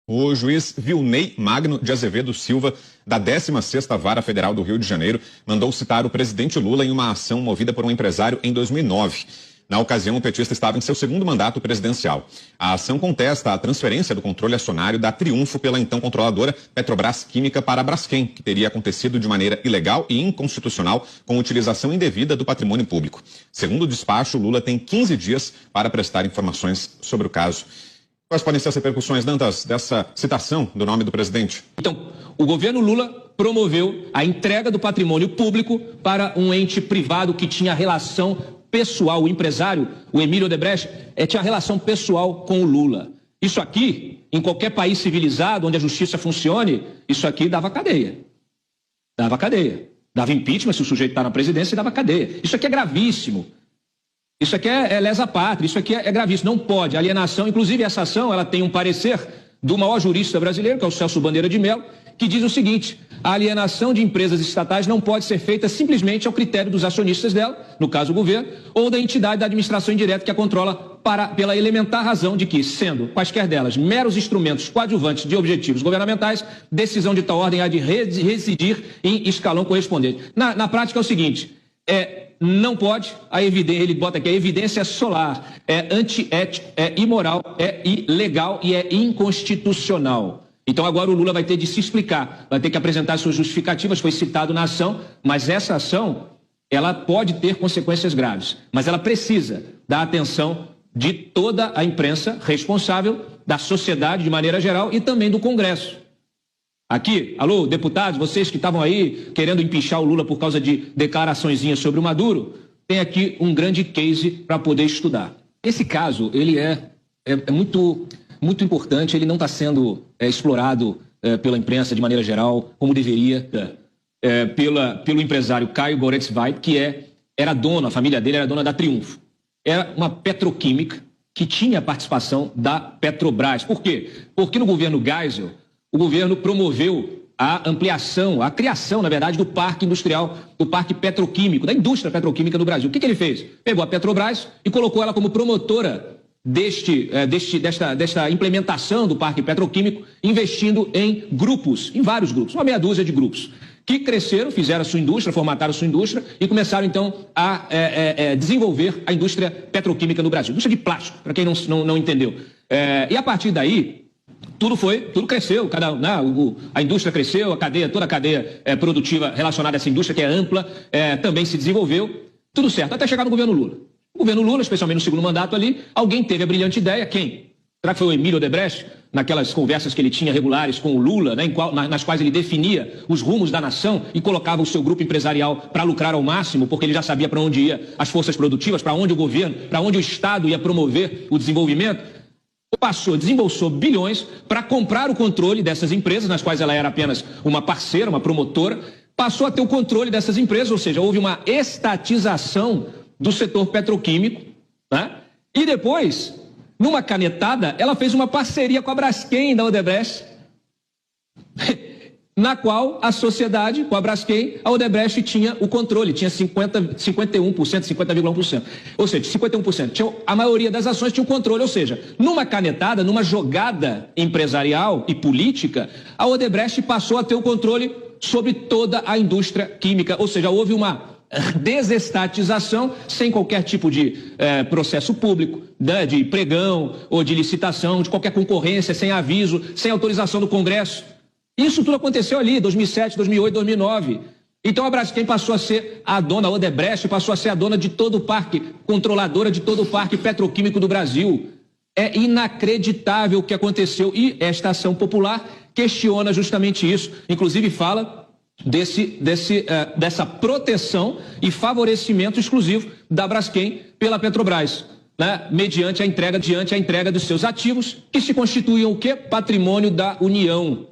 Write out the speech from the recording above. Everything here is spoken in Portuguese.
O juiz Vilney Magno de Azevedo Silva, da 16ª Vara Federal do Rio de Janeiro, mandou citar o presidente Lula em uma ação movida por um empresário em 2009. Na ocasião, o petista estava em seu segundo mandato presidencial. A ação contesta a transferência do controle acionário da Triunfo pela então controladora Petrobras Química para a Braskem, que teria acontecido de maneira ilegal e inconstitucional com utilização indevida do patrimônio público. Segundo o despacho, Lula tem 15 dias para prestar informações sobre o caso. Quais podem ser as repercussões, Dantas, dessa citação do nome do presidente? Então, o governo Lula promoveu a entrega do patrimônio público para um ente privado que tinha relação pessoal. O empresário, o Emílio Odebrecht, tinha relação pessoal com o Lula. Isso aqui, em qualquer país civilizado, onde a justiça funcione, isso aqui dava cadeia. Dava cadeia. Dava impeachment se o sujeito está na presidência e dava cadeia. Isso aqui é gravíssimo. Isso aqui é lesa pátria, isso aqui é gravíssimo, não pode. Alienação, inclusive essa ação, ela tem um parecer do maior jurista brasileiro, que é o Celso Bandeira de Mello, que diz o seguinte: a alienação de empresas estatais não pode ser feita simplesmente ao critério dos acionistas dela, no caso o governo, ou da entidade da administração indireta que a controla pela elementar razão de que, sendo quaisquer delas meros instrumentos coadjuvantes de objetivos governamentais, decisão de tal ordem há de residir em escalão correspondente. Na prática é o seguinte, não pode, ele bota aqui, a evidência é solar, é antiético, é imoral, é ilegal e é inconstitucional. Então agora o Lula vai ter de se explicar, vai ter que apresentar suas justificativas, foi citado na ação, mas essa ação, ela pode ter consequências graves, mas ela precisa da atenção de toda a imprensa responsável, da sociedade de maneira geral e também do Congresso. Aqui, alô, deputados, vocês que estavam aí querendo empichar o Lula por causa de declaraçõezinhas sobre o Maduro, tem aqui um grande case para poder estudar. Esse caso, ele é muito importante, ele não está sendo explorado pela imprensa de maneira geral, como deveria, pelo empresário Caio Goretzweig, que era dono, a família dele era dona da Triunfo. Era uma petroquímica que tinha participação da Petrobras. Por quê? Porque no governo Geisel, o governo promoveu a ampliação, a criação, na verdade, do parque industrial, do parque petroquímico, da indústria petroquímica no Brasil. O que ele fez? Pegou a Petrobras e colocou ela como promotora desta implementação do parque petroquímico, investindo em grupos, em vários grupos, uma meia dúzia de grupos, que cresceram, fizeram a sua indústria, formataram a sua indústria e começaram, então, a desenvolver a indústria petroquímica no Brasil. Indústria de plástico, para quem não entendeu. E a partir daí, tudo cresceu, a indústria cresceu, toda a cadeia produtiva relacionada a essa indústria, que é ampla, também se desenvolveu, tudo certo, até chegar no governo Lula. O governo Lula, especialmente no segundo mandato ali, alguém teve a brilhante ideia, quem? Será que foi o Emílio Odebrecht, naquelas conversas que ele tinha regulares com o Lula, nas quais ele definia os rumos da nação e colocava o seu grupo empresarial para lucrar ao máximo, porque ele já sabia para onde ia as forças produtivas, para onde o governo, para onde o Estado ia promover o desenvolvimento? Desembolsou bilhões para comprar o controle dessas empresas, nas quais ela era apenas uma parceira, uma promotora, passou a ter o controle dessas empresas, ou seja, houve uma estatização do setor petroquímico, né? E depois, numa canetada, ela fez uma parceria com a Braskem da Odebrecht, na qual a sociedade, com a Braskem, a Odebrecht tinha o controle, tinha 51%, 50,1%. Ou seja, 51%. A maioria das ações tinha o controle, ou seja, numa canetada, numa jogada empresarial e política, a Odebrecht passou a ter o controle sobre toda a indústria química, ou seja, houve uma desestatização sem qualquer tipo de processo público, né, de pregão ou de licitação, de qualquer concorrência, sem aviso, sem autorização do Congresso. Isso tudo aconteceu ali, 2007, 2008, 2009. Então a Braskem passou a ser a dona, a Odebrecht passou a ser a dona de todo o parque, controladora de todo o parque petroquímico do Brasil. É inacreditável o que aconteceu e esta ação popular questiona justamente isso. Inclusive fala dessa proteção e favorecimento exclusivo da Braskem pela Petrobras, né? Mediante a entrega dos seus ativos, que se constituíam o quê? Patrimônio da União.